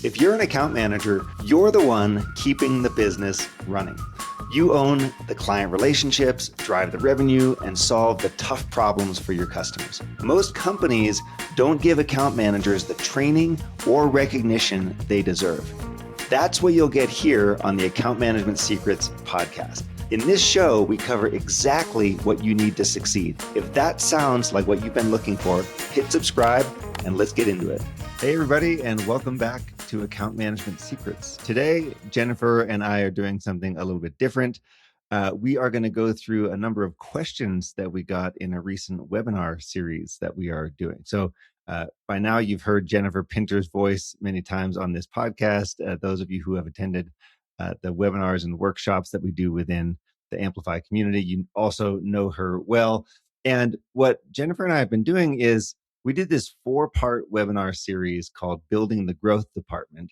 If you're an account manager, you're the one keeping the business running. You own the client relationships, drive the revenue, and solve the tough problems for your customers. Most companies don't give account managers the training or recognition they deserve. That's what you'll get here on the Account Management Secrets podcast. In this show, we cover exactly what you need to succeed. If that sounds like what you've been looking for, hit subscribe and let's get into it. Hey, everybody, and welcome back to Account Management Secrets. Today, Jennifer and I are doing something a little bit different. We are going to go through a number of questions that we got in a recent webinar series that we are doing. So by now, you've heard Jennifer Pinter's voice many times on this podcast. Those of you who have attended the webinars and workshops that we do within the Amplify community, you also know her well. And what Jennifer and I have been doing is we did this 4-part webinar series called Building the Growth Department,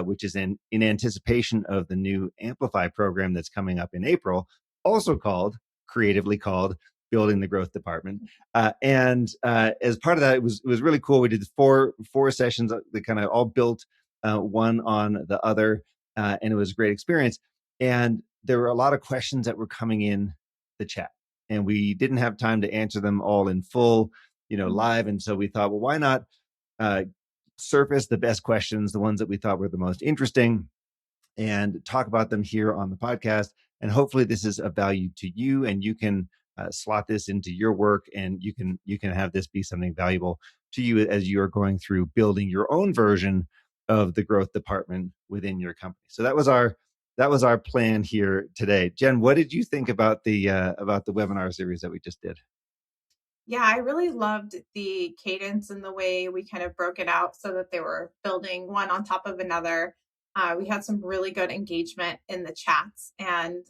which is in anticipation of the new Amplify program that's coming up in April, also creatively called Building the Growth Department. And as part of that, it was really cool. We did four sessions that kind of all built one on the other, and it was a great experience. And there were a lot of questions that were coming in the chat, and we didn't have time to answer them all in full, live. And so we thought, well, why not surface the best questions, the ones that we thought were the most interesting, and talk about them here on the podcast. And hopefully this is of value to you, and you can slot this into your work, and you can have this be something valuable to you as you're going through building your own version of the growth department within your company. So that was our plan here today. Jen, what did you think about the webinar series that we just did? Yeah, I really loved the cadence and the way we kind of broke it out so that they were building one on top of another. We had some really good engagement in the chats, and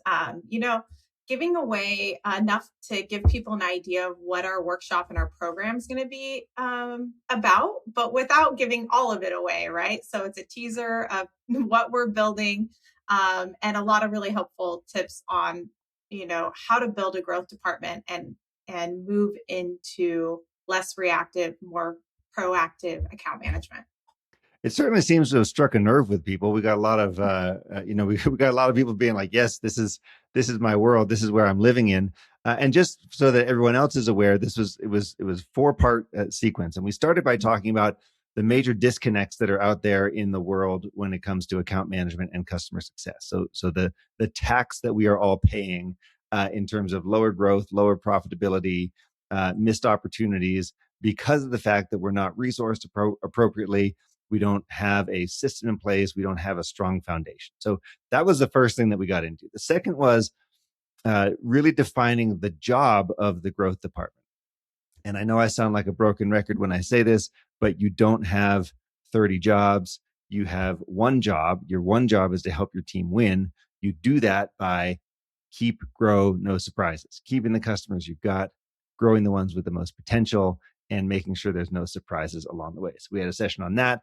giving away enough to give people an idea of what our workshop and our program is going to be about, but without giving all of it away, right? So it's a teaser of what we're building, and a lot of really helpful tips on how to build a growth department and move into less reactive, more proactive account management. It certainly seems to have struck a nerve with people. We got a lot of, we got a lot of people being like, yes, this is my world. This is where I'm living in. And just so that everyone else is aware, it was 4-part sequence. And we started by talking about the major disconnects that are out there in the world when it comes to account management and customer success. So the tax that we are all paying in terms of lower growth, lower profitability, missed opportunities because of the fact that we're not resourced appropriately. We don't have a system in place. We don't have a strong foundation. So that was the first thing that we got into. The second was really defining the job of the growth department. And I know I sound like a broken record when I say this, but you don't have 30 jobs. You have one job. Your one job is to help your team win. You do that by keep, grow, no surprises, keeping the customers you've got, growing the ones with the most potential, and making sure there's no surprises along the way. So we had a session on that.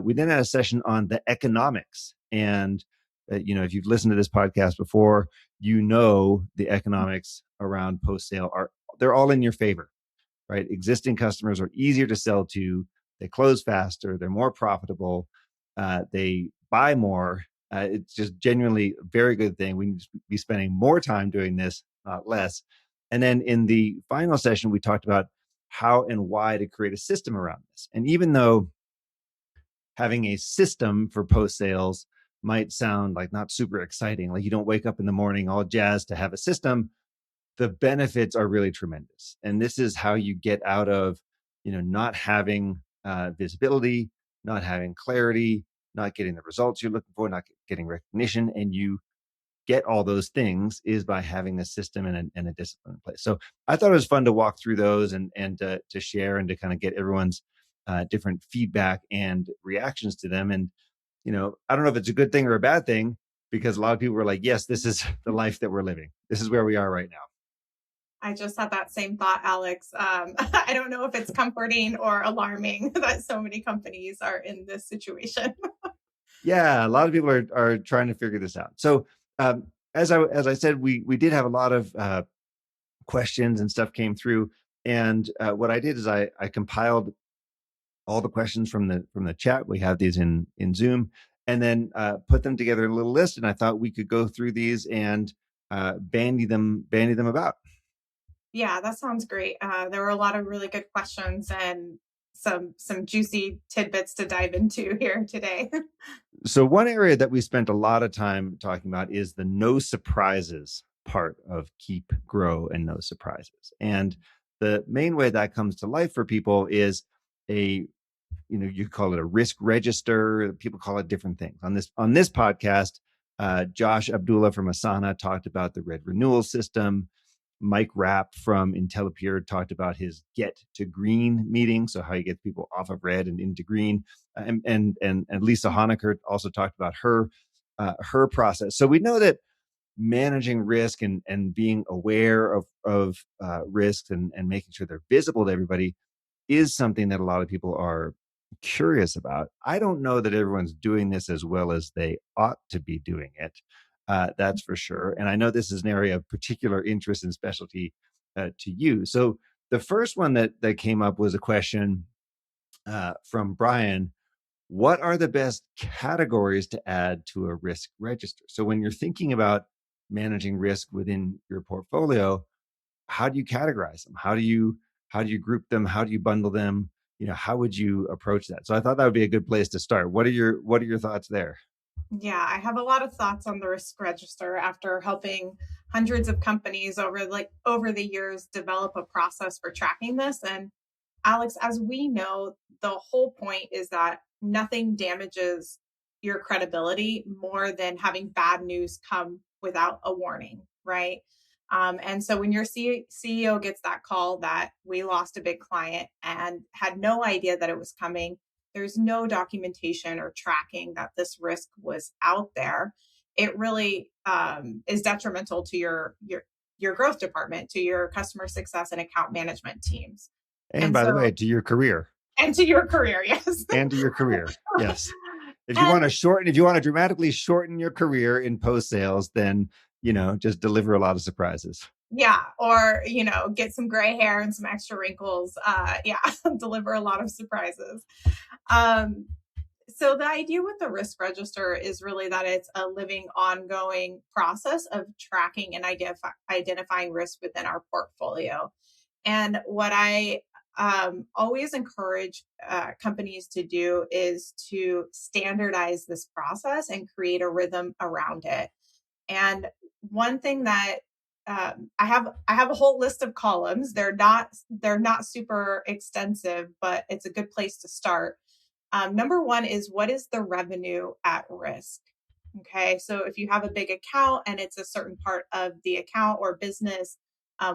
We then had a session on the economics. And, if you've listened to this podcast before, the economics around post-sale they're all in your favor, right? Existing customers are easier to sell to. They close faster. They're more profitable. They buy more. It's just genuinely a very good thing. We need to be spending more time doing this, not less. And then in the final session, we talked about how and why to create a system around this. And even though having a system for post sales might sound like not super exciting, like you don't wake up in the morning all jazzed to have a system, the benefits are really tremendous. And this is how you get out of, not having visibility, not having clarity, not getting the results you're looking for, not getting recognition, and you get all those things is by having a system and a discipline in place. So I thought it was fun to walk through those and to share and to kind of get everyone's different feedback and reactions to them. And, I don't know if it's a good thing or a bad thing, because a lot of people were like, yes, this is the life that we're living. This is where we are right now. I just had that same thought, Alex. I don't know if it's comforting or alarming that so many companies are in this situation. Yeah, a lot of people are trying to figure this out. So as I said, we did have a lot of questions and stuff came through. And what I did is I compiled all the questions from the chat. We have these in Zoom, and then put them together in a little list. And I thought we could go through these and bandy them about. Yeah, that sounds great. There were a lot of really good questions and some juicy tidbits to dive into here today. So one area that we spent a lot of time talking about is the no surprises part of keep, grow, and no surprises. And the main way that comes to life for people is a, you call it a risk register. People call it different things. On this podcast, Josh Abdullah from Asana talked about the red renewal system. Mike Rapp from IntelliPure talked about his get to green meeting, so how you get people off of red and into green. And Lisa Honecker also talked about her process. So we know that managing risk and being aware of risks and making sure they're visible to everybody is something that a lot of people are curious about. I don't know that everyone's doing this as well as they ought to be doing it. That's for sure. And I know this is an area of particular interest and specialty to you. So the first one that came up was a question from Brian. What are the best categories to add to a risk register? So when you're thinking about managing risk within your portfolio, how do you categorize them? How do you group them? How do you bundle them? How would you approach that? So I thought that would be a good place to start. What are your thoughts there? Yeah, I have a lot of thoughts on the risk register after helping hundreds of companies over the years develop a process for tracking this. And Alex, as we know, the whole point is that nothing damages your credibility more than having bad news come without a warning, right? And so when your CEO gets that call that we lost a big client and had no idea that it was coming, there's no documentation or tracking that this risk was out there. It really is detrimental to your growth department, to your customer success and account management teams. And And by the so, way, to your career. and to your career, yes. And to your career. Yes. And If you want to dramatically shorten your career in post sales, then, just deliver a lot of surprises. yeah, or, get some gray hair and some extra wrinkles. Yeah, deliver a lot of surprises. Um, so the idea with the risk register is really that it's a living, ongoing process of tracking and identifying risk within our portfolio. And what I always encourage companies to do is to standardize this process and create a rhythm around it. And one thing that I have a whole list of columns. They're not super extensive, but it's a good place to start. Number one is, what is the revenue at risk? Okay, so if you have a big account and it's a certain part of the account or business,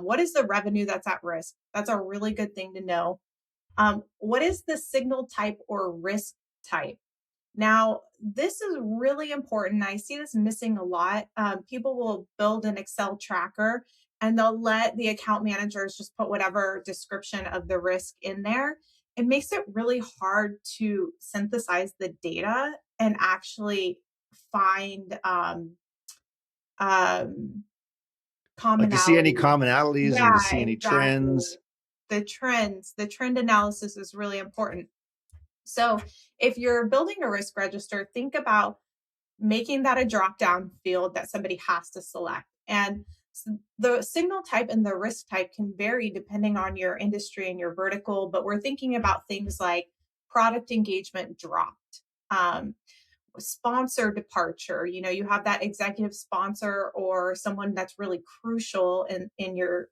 what is the revenue that's at risk? That's a really good thing to know. What is the signal type or risk type? Now, this is really important. I see this missing a lot. People will build an Excel tracker and they'll let the account managers just put whatever description of the risk in there. It makes it really hard to synthesize the data and actually find um, Like to see any commonality. commonalities and to Yeah, see any exactly. trends. The trend analysis is really important. So if you're building a risk register, think about making that a drop down field that somebody has to select. And the signal type and the risk type can vary depending on your industry and your vertical, but we're thinking about things like product engagement dropped, um, sponsor departure. You have that executive sponsor or someone that's really crucial in your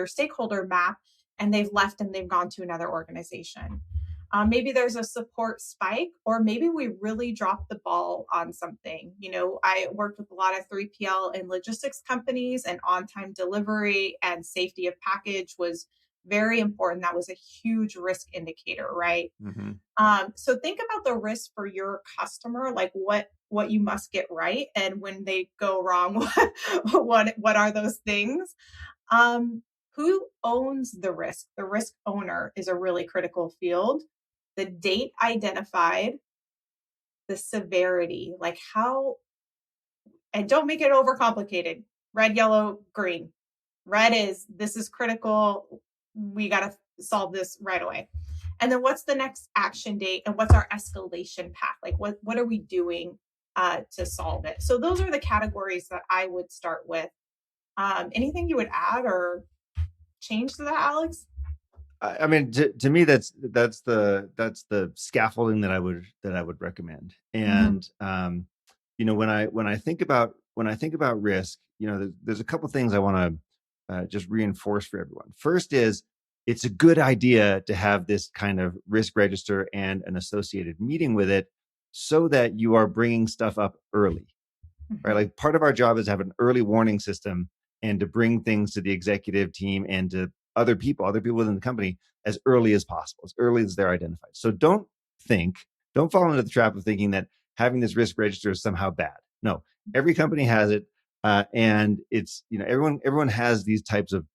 stakeholder map, and they've left and they've gone to another organization. Maybe there's a support spike, or maybe we really dropped the ball on something. I worked with a lot of 3PL and logistics companies, and on time delivery and safety of package was very important. That was a huge risk indicator, right? Mm-hmm. So think about the risk for your customer, like what you must get right, and when they go wrong, what are those things? Who owns the risk? The risk owner is a really critical field. The date identified, the severity, like how, and don't make it overcomplicated. Red, yellow, green. Red is this is critical. We got to solve this right away. And then what's the next action date and what's our escalation path? Like what are we doing to solve it? So those are the categories that I would start with. Anything you would add or change to that, Alex? I mean, to me, that's the scaffolding that I would recommend. Mhm. And when I think about risk, there's a couple things I want to just reinforce for everyone. First is it's a good idea to have this kind of risk register and an associated meeting with it, so that you are bringing stuff up early, right? Mhm. Like part of our job is to have an early warning system and to bring things to the executive team and to other people within the company as early as possible, as early as they're identified. So think, don't fall into the trap of thinking that having this risk register is somehow bad. No, every company has it. And it's, everyone has these types of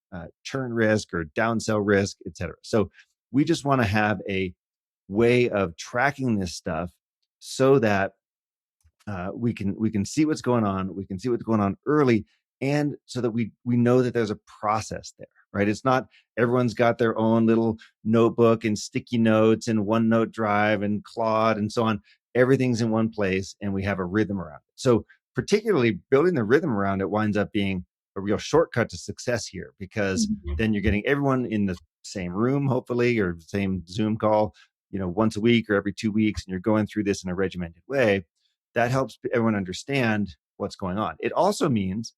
churn risk or downsell risk, et cetera. So we just want to have a way of tracking this stuff so that we can see what's going on. We can see what's going on early, and so that we know that there's a process there, right? It's not everyone's got their own little notebook and sticky notes and OneNote Drive and Claude and so on. Everything's in one place, and we have a rhythm around it. So, particularly building the rhythm around it winds up being a real shortcut to success here, because Mhm. then you're getting everyone in the same room, hopefully, or same Zoom call, once a week or every 2 weeks, and you're going through this in a regimented way. That helps everyone understand what's going on. It also means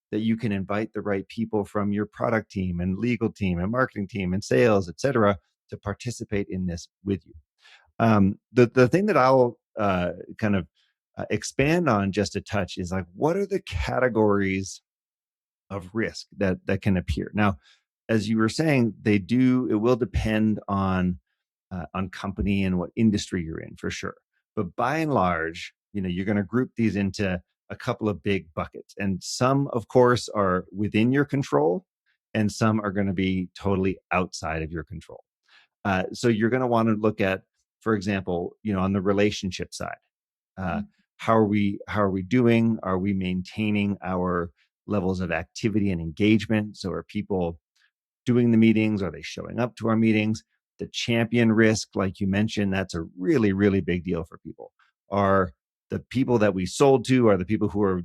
that you can invite the right people from your product team and legal team and marketing team and sales, et cetera, to participate in this with you. The thing that I'll kind of expand on just a touch is like, what are the categories of risk that can appear? Now, as you were saying, it will depend on company and what industry you're in, for sure. But by and large, you're going to group these into a couple of big buckets. And some, of course, are within your control, and some are going to be totally outside of your control. So you're going to want to look at, for example, on the relationship side, uh, how are we doing? Are we maintaining our levels of activity and engagement? So are people doing the meetings? Are they showing up to our meetings? The champion risk, like you mentioned, that's a really, really big deal for people. Are the people that we sold to, are the people who are,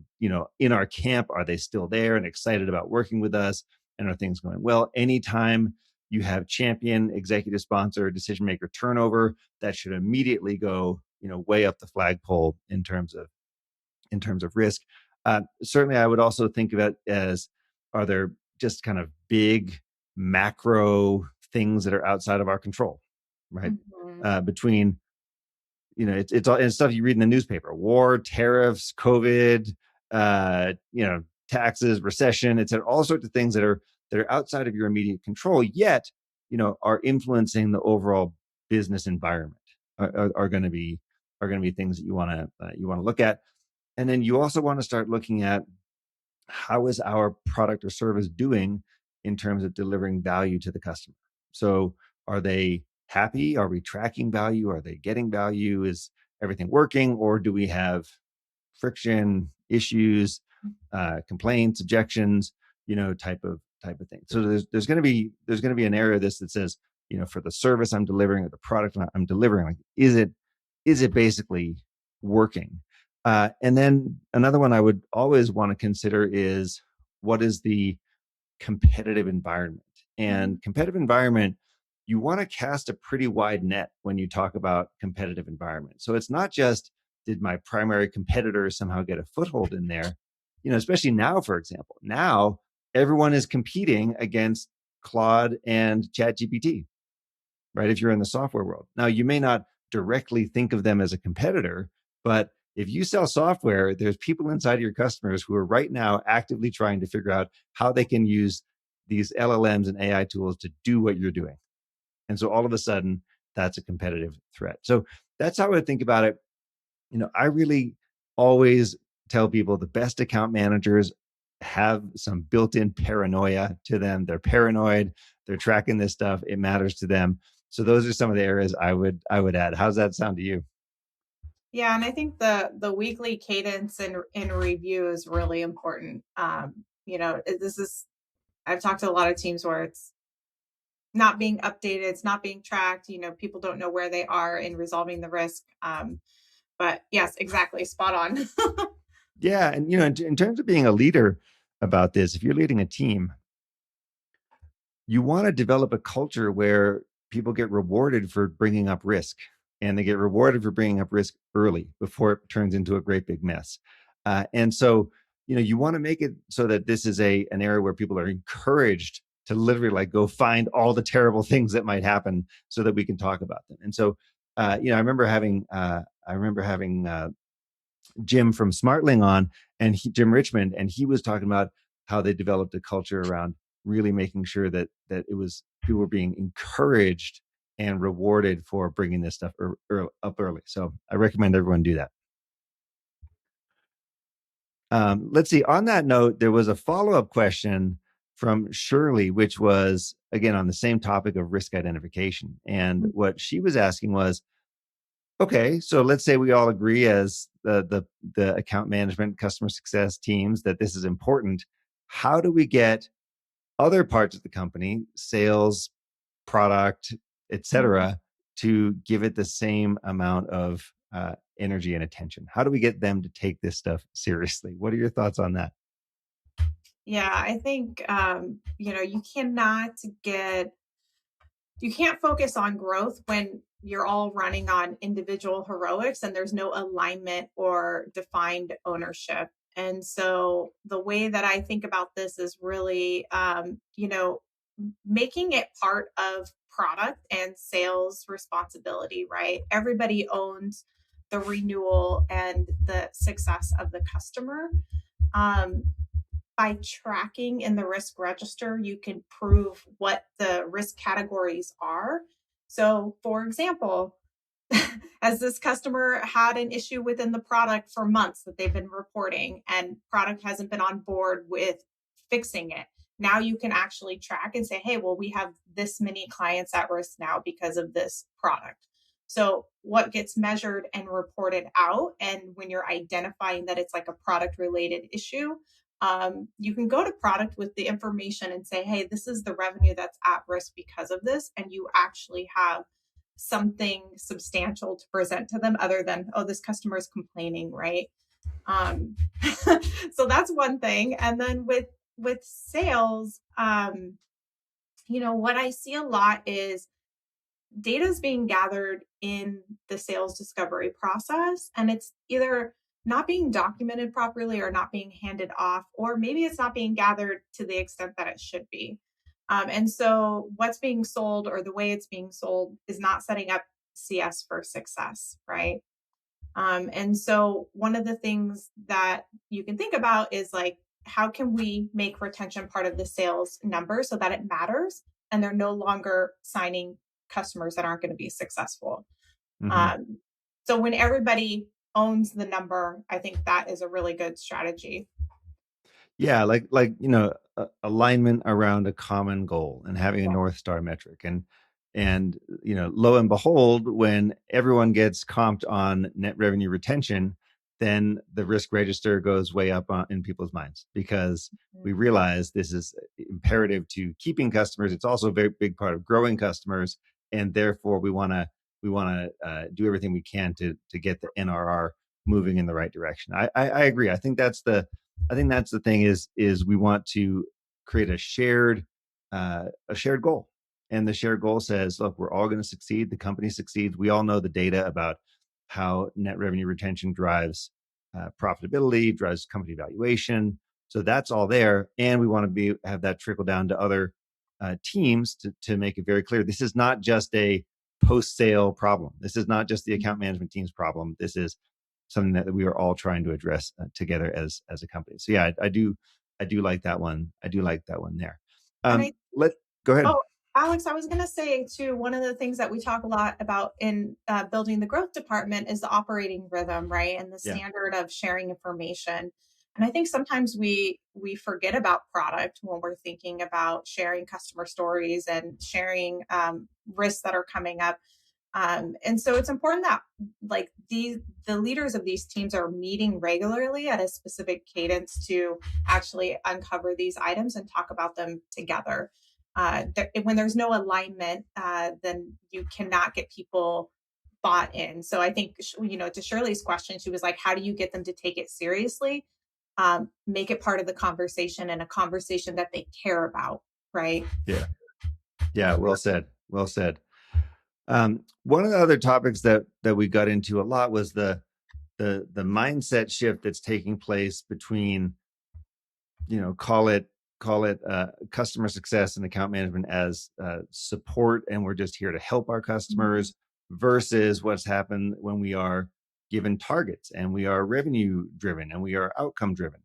in our camp, are they still there and excited about working with us? And are things going well? Anytime you have champion, executive sponsor, decision maker turnover, that should immediately go, way up the flagpole in terms of risk. Certainly, I would also think of it as, are there just kind of big macro things that are outside of our control, right? Mhm. Between, it's stuff you read in the newspaper: war, tariffs, COVID, taxes, recession. It's all sorts of things that are outside of your immediate control, yet are influencing the overall business environment. Are going to be things that you want to look at. And then you also want to start looking at, how is our product or service doing in terms of delivering value to the customer? So are they happy? Are we tracking value? Are they getting value? Is everything working? Or do we have friction, issues, complaints, objections, type of thing. So there's going to be an area of this that says, for the service I'm delivering or the product I'm delivering, like, is it basically working? And then another one I would always want to consider is, what is the competitive environment? Mhm. And competitive environment, you want to cast a pretty wide net when you talk about competitive environment. So it's not just, did my primary competitor somehow get a foothold in there? Especially now, for example, now everyone is competing against Claude and ChatGPT, right? If you're in the software world. Now, you may not directly think of them as a competitor, but if you sell software, there's people inside of your customers who are right now actively trying to figure out how they can use these LLMs and AI tools to do what you're doing. And so all of a sudden, that's a competitive threat. So that's how I would think about it. I really always tell people the best account managers have some built-in paranoia to them. They're paranoid. They're tracking this stuff. It matters to them. So those are some of the areas I would add. How's that sound to you? Yeah, and I think the weekly cadence and review is really important. This is I've talked to a lot of teams where it's not being updated, it's not being tracked. People don't know where they are in resolving the risk. But yes, exactly, spot on. Yeah, and in terms of being a leader about this, if you're leading a team, you want to develop a culture where people get rewarded for bringing up risk, and they get rewarded for bringing up risk early before it turns into a great big mess. And so, you want to make it so that this is an area where people are encouraged to literally like go find all the terrible things that might happen so that we can talk about them. And so, I remember having Jim from Smartling on, and Jim Richmond, and he was talking about how they developed a culture around really making sure that it was people were being encouraged and rewarded for bringing this stuff up early. So I recommend everyone do that. Let's see. On that note, there was a follow-up question from Shirley, which was again on the same topic of risk identification. And what she was asking was, okay, so let's say we all agree as the account management, customer success teams that this is important. How do we get other parts of the company, sales, product, etc., to give it the same amount of energy and attention? How do we get them to take this stuff seriously? What are your thoughts on that? Yeah, I think you can't focus on growth when you're all running on individual heroics and there's no alignment or defined ownership. And so the way that I think about this is really, making it part of product and sales responsibility, right? Everybody owns the renewal and the success of the customer. Um, by tracking in the risk register, you can prove what the risk categories are. So, for example, as this customer had an issue within the product for months that they've been reporting, and product hasn't been on board with fixing it. Now you can actually track and say, hey, well, we have this many clients at risk now because of this product. So, what gets measured and reported out, and when you're identifying that it's like a product related issue, you can go to product with the information and say, hey, this is the revenue that's at risk because of this. And you actually have something substantial to present to them other than, oh, this customer is complaining, right? Um, so that's one thing. And then with sales, what I see a lot is data is being gathered in the sales discovery process, and it's either not being documented properly or not being handed off, or maybe it's not being gathered to the extent that it should be. And so what's being sold or the way it's being sold is not setting up CS for success, right? And so one of the things that you can think about is like, how can we make retention part of the sales number so that it matters and they're no longer signing customers that aren't going to be successful? Mm-hmm. Um, so when everybody owns the number, I think that is a really good strategy. Yeah, alignment around a common goal and having a Yeah. North Star metric. And lo and behold, when everyone gets comped on net revenue retention, then the risk register goes way up in people's minds, because we Mhm. realize this is imperative to keeping customers. It's also a very big part of growing customers, and therefore we want to do everything we can to get the NRR moving in the right direction. I agree. I think that's the thing is we want to create a shared goal, and the shared goal says, look, we're all going to succeed. The company succeeds. We all know the data about how net revenue retention drives profitability, drives company valuation. So that's all there, and we want to have that trickle down to other teams to make it very clear. This is not just a post sale problem. This is not just the account management team's problem. This is something that we are all trying to address together as a company. So yeah, I do like that one. I do like that one there. And I Let Go ahead. Oh, Alex, I was going to say too, one of the things that we talk a lot about in building the growth department is the operating rhythm, right? And the Yeah. standard of sharing information. And I think sometimes we forget about product when we're thinking about sharing customer stories and sharing risks that are coming up. And so it's important that like the leaders of these teams are meeting regularly at a specific cadence to actually uncover these items and talk about them together. when there's no alignment, then you cannot get people bought in. So I think, to Shirley's question, she was like, how do you get them to take it seriously? Make it part of the conversation, and a conversation that they care about, right? Yeah. Yeah. Well said. Well said. One of the other topics that we got into a lot was the mindset shift that's taking place between, call it customer success and account management as support, and we're just here to help our customers, versus what's happened when we are given targets and we are revenue driven and we are outcome driven.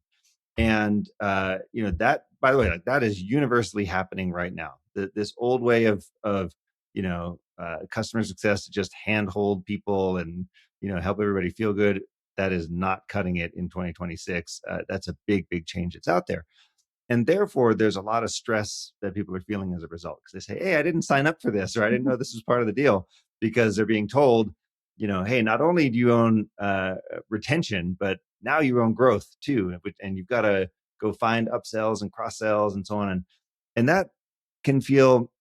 And that, by the way, like, that is universally happening right now. This old way of customer success to just handhold people and help everybody feel good, that is not cutting it in 2026. That's a big change that's out there. And therefore, there's a lot of stress that people are feeling as a result, because they say, hey, I didn't sign up for this, or I didn't know this was part of the deal, because they're being told, hey, not only do you own retention, but now you own growth too. And you've got to go find upsells and cross sells and so on. And that can feel,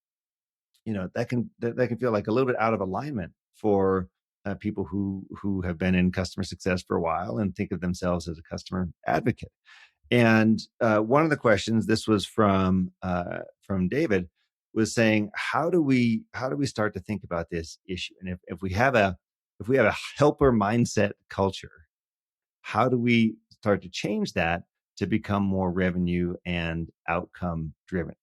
that can feel like a little bit out of alignment for people who have been in customer success for a while and think of themselves as a customer advocate. And one of the questions, this was from David, was saying, how do we start to think about this issue? And if we have a helper mindset culture, how do we start to change that to become more revenue and outcome driven?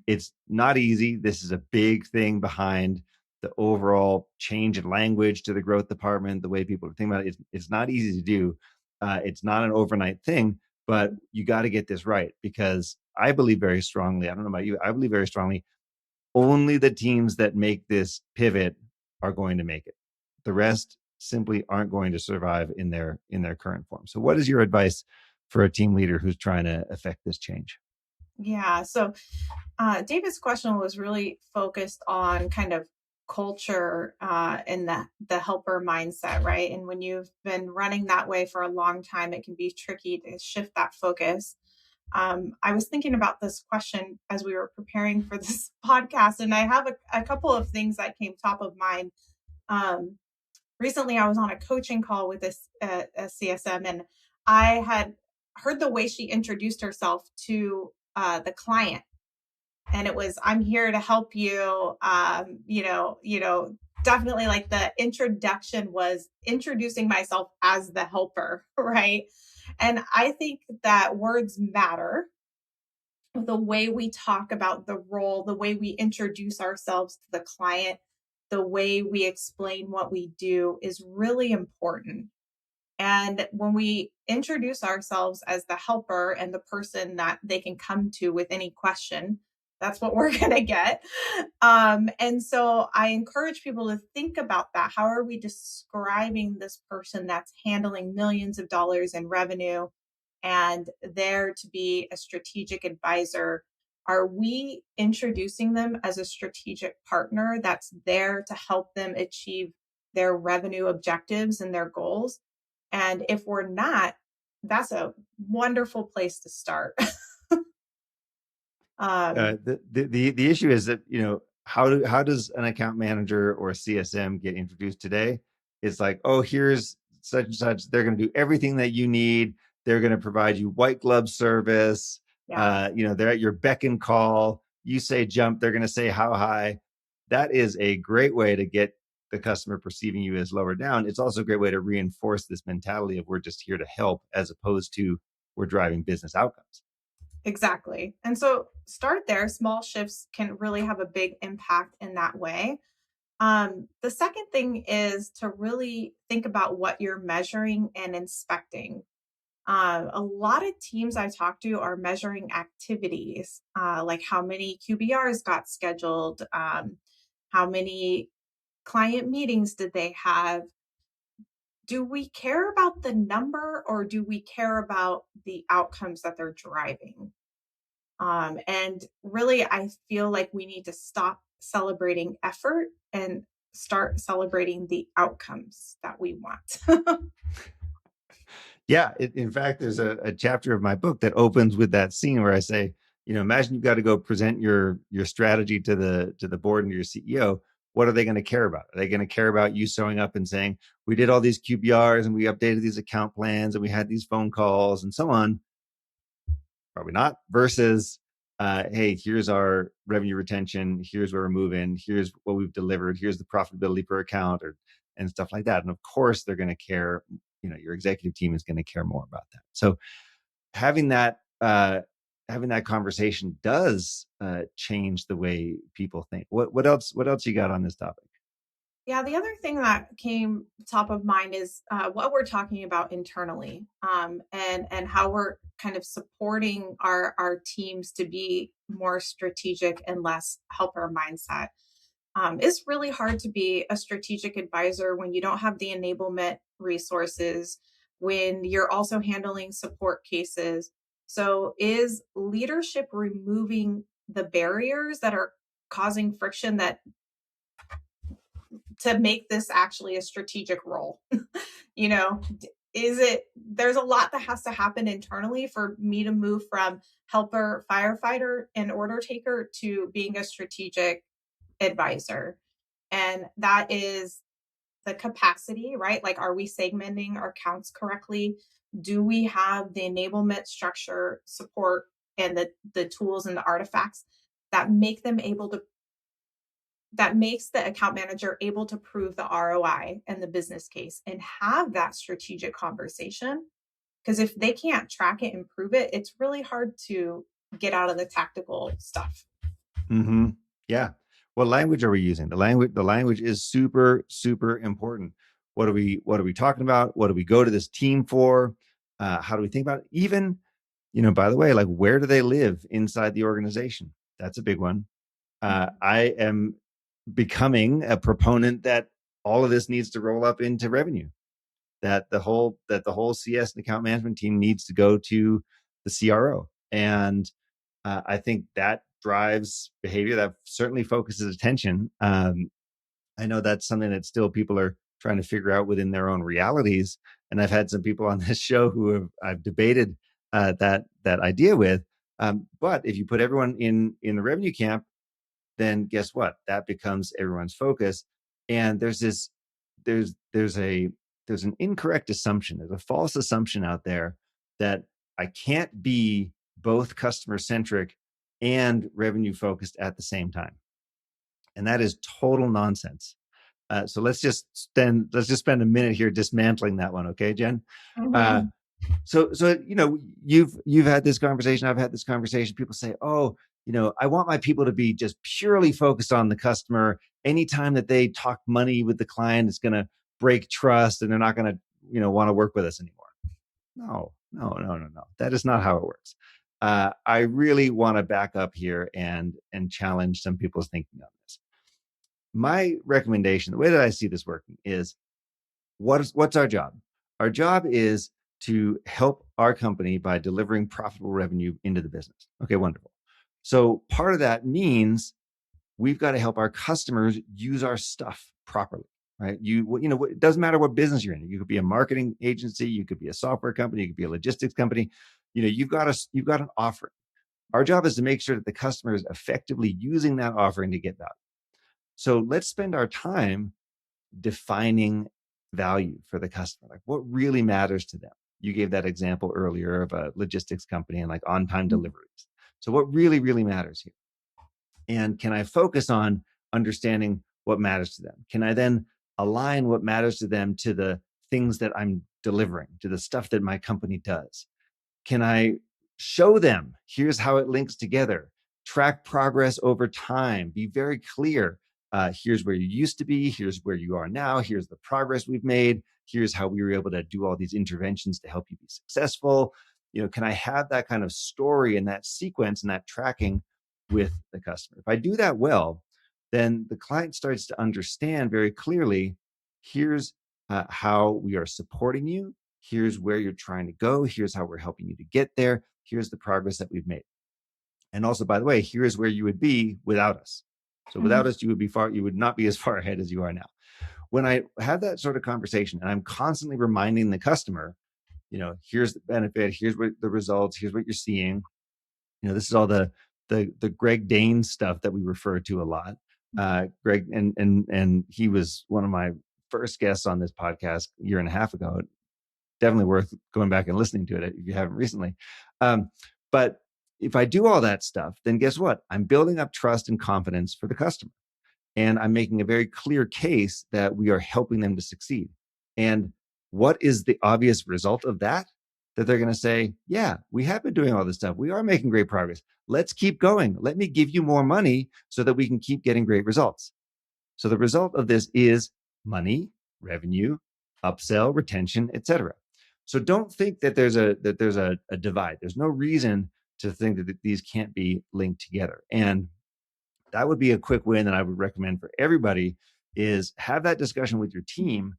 It's not easy. This is a big thing behind the overall change in language to the growth department, the way people think about it. It's not easy to do. It's not an overnight thing, but you got to get this right, because I believe very strongly, I don't know about you, I believe very strongly, only the teams that make this pivot are going to make it. The rest simply aren't going to survive in their current form. So what is your advice for a team leader who's trying to affect this change? Yeah. So David's question was really focused on kind of culture, and the helper mindset, right? And when you've been running that way for a long time, it can be tricky to shift that focus. I was thinking about this question as we were preparing for this podcast, and I have a couple of things that came top of mind. Um, Recently, I was on a coaching call with a CSM, and I had heard the way she introduced herself to the client, and it was, I'm here to help you. Definitely, like, the introduction was introducing myself as the helper, right? And I think that words matter. The way we talk about the role, the way we introduce ourselves to the client, the way we explain what we do is really important. And when we introduce ourselves as the helper and the person that they can come to with any question, that's what we're going to get. And so I encourage people to think about that. How are we describing this person that's handling millions of dollars in revenue and there to be a strategic advisor? Are we introducing them as a strategic partner that's there to help them achieve their revenue objectives and their goals? And if we're not, that's a wonderful place to start. um, The issue is that, how does an account manager or a CSM get introduced today? It's like, oh, here's such and such. They're going to do everything that you need. They're going to provide you white glove service. yeah, They're at your beck and call. You say jump, they're going to say how high. That is a great way to get the customer perceiving you as lower down. It's also a great way to reinforce this mentality of we're just here to help, as opposed to we're driving business outcomes. exactly. And so start there. Small shifts can really have a big impact in that way. The second thing is to really think about what you're measuring and inspecting. A lot of teams I talk to are measuring activities, like how many QBRs got scheduled, how many client meetings did they have. Do we care about the number, or do we care about the outcomes that they're driving? And really, I feel like we need to stop celebrating effort and start celebrating the outcomes that we want. Yeah, in fact, there's a chapter of my book that opens with that scene where I say, imagine you've got to go present your strategy to the board and to your CEO. What are they going to care about? Are they going to care about you showing up and saying, we did all these QBRs and we updated these account plans and we had these phone calls and so on? Probably not. Versus, hey, here's our revenue retention. Here's where we're moving. Here's what we've delivered. Here's the profitability per account, and stuff like that. And of course, they're going to care. Your executive team is going to care more about that. So having that conversation does change the way people think. What else you got on this topic? Yeah, the other thing that came top of mind is what we're talking about internally, and how we're kind of supporting our teams to be more strategic and less helper mindset. It's really hard to be a strategic advisor when you don't have the enablement resources, when you're also handling support cases. So, is leadership removing the barriers that are causing friction that to make this actually a strategic role? you know, is it, there's a lot that has to happen internally for me to move from helper firefighter and order taker to being a strategic advisor. And that is the capacity, right? Like, are we segmenting our counts correctly? Do we have the enablement structure, support, and the tools and the artifacts that make them able to, that makes the account manager able to prove the ROI and the business case and have that strategic conversation? Because if they can't track it and prove it, it's really hard to get out of the tactical stuff. Mm-hmm. Yeah. What language are we using? The language is super, super important. What are we talking about? What do we go to this team for? How do we think about it? Even, by the way, like, where do they live inside the organization? That's a big one. I am becoming a proponent that all of this needs to roll up into revenue. That the whole CS and account management team needs to go to the CRO. And I think that drives behavior. That certainly focuses attention. I know that's something that still people are trying to figure out within their own realities. And I've had some people on this show who I've debated that idea with. But if you put everyone in the revenue camp, then guess what? That becomes everyone's focus. And there's an incorrect assumption. There's a false assumption out there that I can't be both customer centric and revenue focused at the same time. And that is total nonsense. So let's just spend a minute here dismantling that one, okay, Jen? Uh, Mhm. so you've had this conversation. I've had this conversation. People say, "Oh, I want my people to be just purely focused on the customer. Anytime that they talk money with the client, it's going to break trust, and they're not going to, want to work with us anymore." No, no, no, no, no. That is not how it works. I really want to back up here and challenge some people's thinking on this. My recommendation, the way that I see this working, is what's our job? Our job is to help our company by delivering profitable revenue into the business. Okay, wonderful. So part of that means we've got to help our customers use our stuff properly, right? It doesn't matter what business you're in. You could be a marketing agency, you could be a software company, you could be a logistics company. You've got an offering. Our job is to make sure that the customer is effectively using that offering to get value. So let's spend our time defining value for the customer, like what really matters to them. You gave that example earlier of a logistics company and like on-time deliveries. So what really, really matters here? And can I focus on understanding what matters to them? Can I then align what matters to them to the things that I'm delivering, to the stuff that my company does? Can I show them, here's how it links together, track progress over time, be very clear. Here's where you used to be, here's where you are now, here's the progress we've made, here's how we were able to do all these interventions to help you be successful. Can I have that kind of story and that sequence and that tracking with the customer? If I do that well, then the client starts to understand very clearly, here's how we are supporting you. Here's where you're trying to go. Here's how we're helping you to get there. Here's the progress that we've made. And also, by the way, here's where you would be without us. So without us, you would not be as far ahead as you are now. When I have that sort of conversation and I'm constantly reminding the customer, here's the benefit, here's what the results, here's what you're seeing. This is all the Greg Dane stuff that we refer to a lot. Greg, and he was one of my first guests on this podcast a year and a half ago. Definitely worth going back and listening to it if you haven't recently. But if I do all that stuff, then guess what? I'm building up trust and confidence for the customer. And I'm making a very clear case that we are helping them to succeed. And what is the obvious result of that? That they're going to say, yeah, we have been doing all this stuff. We are making great progress. Let's keep going. Let me give you more money so that we can keep getting great results. So the result of this is money, revenue, upsell, retention, etc. So don't think that there's a divide. There's no reason to think that these can't be linked together. And that would be a quick win that I would recommend for everybody is have that discussion with your team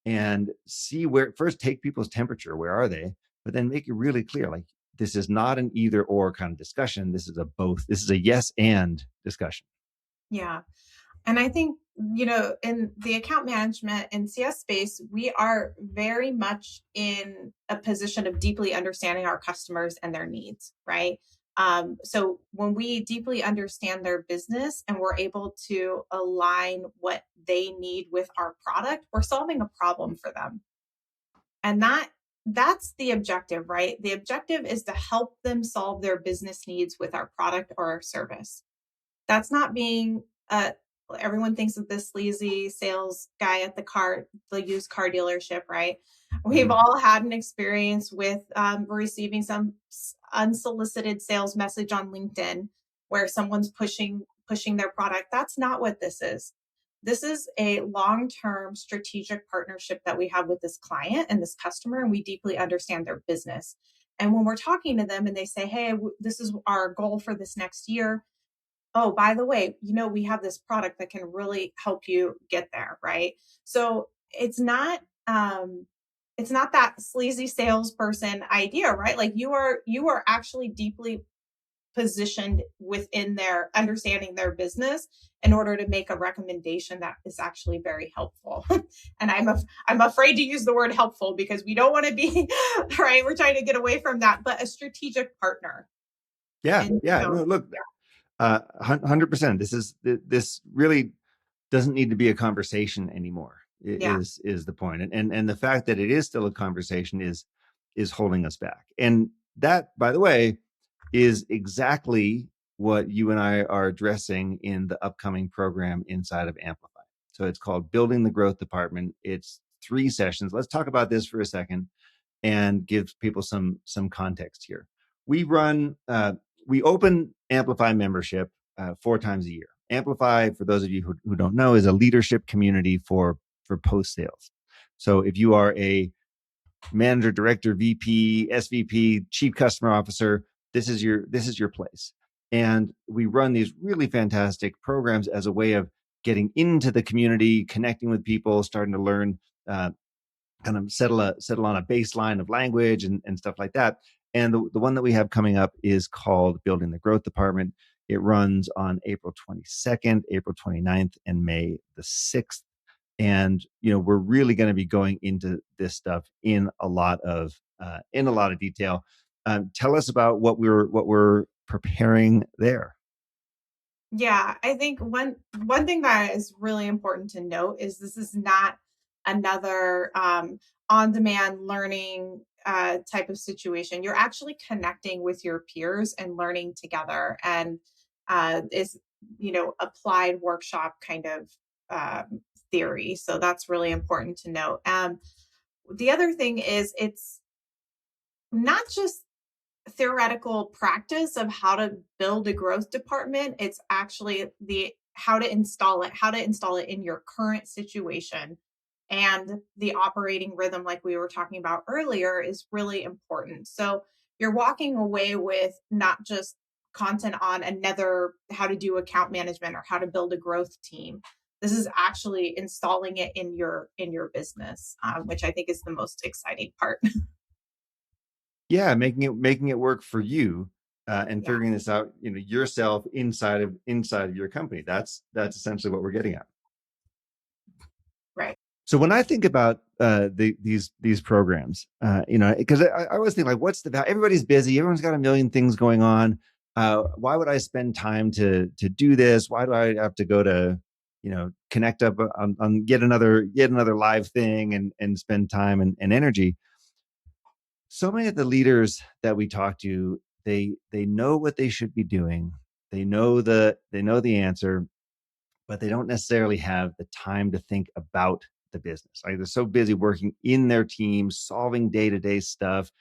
and see where first take people's temperature. Where are they? But then make it really clear, like this is not an either or kind of discussion. This is a both. This is a yes and discussion. Yeah. And I think, in the account management and CS space, we are very much in a position of deeply understanding our customers and their needs, right? So when we deeply understand their business and we're able to align what they need with our product, we're solving a problem for them. And that's the objective, right? The objective is to help them solve their business needs with our product or our service. That's not being everyone thinks of this sleazy sales guy at the used car dealership, right? We've all had an experience with receiving some unsolicited sales message on LinkedIn where someone's pushing their product. That's not what this is. This is a long-term strategic partnership that we have with this client and this customer, and we deeply understand their business. And when we're talking to them and they say, hey, this is our goal for this next year. Oh, by the way, we have this product that can really help you get there, right? So it's not that sleazy salesperson idea, right? Like you are actually deeply positioned within their understanding their business in order to make a recommendation that is actually very helpful. And I'm afraid to use the word helpful because we don't want to be right. We're trying to get away from that, but a strategic partner. Yeah, And yeah. No, look, 100%. This really doesn't need to be a conversation anymore. yeah, Is the point, and the fact that it is still a conversation is holding us back. And that, by the way, is exactly what you and I are addressing in the upcoming program inside of Amplify. So it's called Building the Growth Department. It's 3 sessions. Let's talk about this for a second and give people some context here. We open Amplify membership 4 times a year. Amplify, for those of you who don't know, is a leadership community for post sales. So if you are a manager, director, VP, SVP, chief customer officer, this is your place. And we run these really fantastic programs as a way of getting into the community, connecting with people, starting to learn, kind of settle on a baseline of language and stuff like that. And the one that we have coming up is called Building the Growth Department. It runs on April 22nd, April 29th, and May the 6th. And we're really going to be going into this stuff in a lot of detail. Tell us about what we're preparing there. Yeah, I think one thing that is really important to note is this is not another on-demand learning type of situation. You're actually connecting with your peers and learning together, and is applied workshop kind of theory. So that's really important to note. The other thing is it's not just theoretical practice of how to build a growth department. It's actually the how to install it in your current situation. And the operating rhythm, like we were talking about earlier, is really important. So you're walking away with not just content on another how to do account management or how to build a growth team. This is actually installing it in your business, which I think is the most exciting part. Yeah, making it work for you, and Yeah, figuring this out, yourself inside of your company. That's essentially what we're getting at. right. So when I think about these programs, because I always think like, what's the value? Everybody's busy. Everyone's got a million things going on. Why would I spend time to do this? Why do I have to go to, connect up on yet another live thing and spend time and energy? So many of the leaders that we talk to, they know what they should be doing. They know the answer, but they don't necessarily have the time to think about the business. Like they're so busy working in their team, solving day-to-day stuff,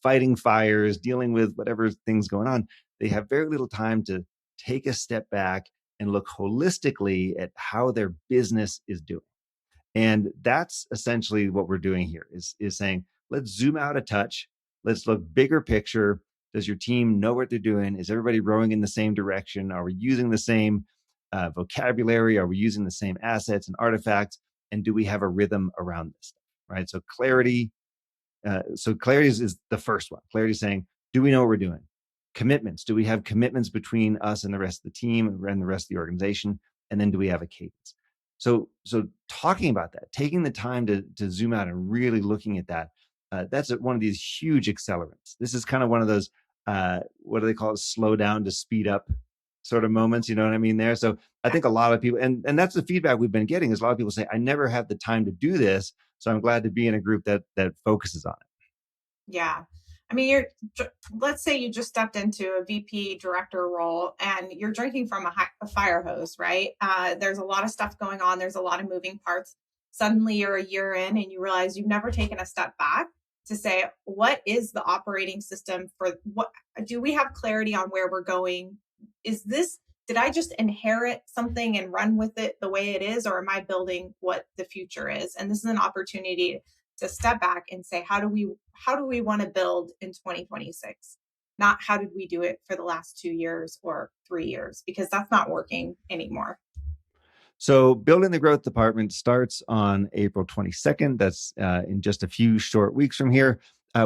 fighting fires, dealing with whatever things going on. They have very little time to take a step back and look holistically at how their business is doing. And that's essentially what we're doing here is saying, let's zoom out a touch. Let's look bigger picture. Does your team know what they're doing? Is everybody rowing in the same direction? Are we using the same vocabulary? Are we using the same assets and artifacts? And do we have a rhythm around this stuff? Right. So clarity is the first one. Clarity is saying, do we know what we're doing? Commitments. Do we have commitments between us and the rest of the team and the rest of the organization? And then do we have a cadence? So talking about that, taking the time to zoom out and really looking at that, that's one of these huge accelerants. This is kind of one of those, what do they call it? Slow down to speed up sort of moments. You know what I mean there? So I think a lot of people, and that's the feedback we've been getting, is a lot of people say, I never have the time to do this. So I'm glad to be in a group that focuses on it. Yeah. I mean, let's say you just stepped into a VP director role and you're drinking from a fire hose, right? There's a lot of stuff going on. There's a lot of moving parts. Suddenly you're a year in and you realize you've never taken a step back to say, what is the operating system for what? Do we have clarity on where we're going? Did I just inherit something and run with it the way it is, or am I building what the future is? And this is an opportunity to step back and say, how do we want to build in 2026? Not how did we do it for the last 2 years or 3 years, because that's not working anymore. So building the growth department starts on April 22nd. That's in just a few short weeks from here.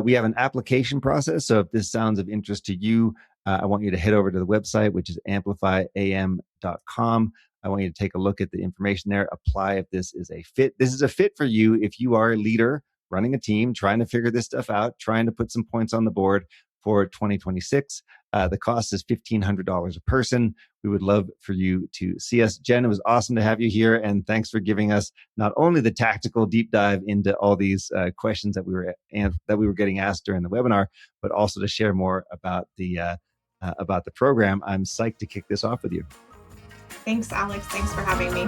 We have an application process. So if this sounds of interest to you, I want you to head over to the website, which is amplifyam.com. I want you to take a look at the information there, apply if this is a fit. This is a fit for you if you are a leader running a team, trying to figure this stuff out, trying to put some points on the board for 2026. The cost is $1,500 a person. We would love for you to see us. Jen, it was awesome to have you here. And thanks for giving us not only the tactical deep dive into all these questions that we were getting asked during the webinar, but also to share more about the program. I'm psyched to kick this off with you. Thanks, Alex. Thanks for having me.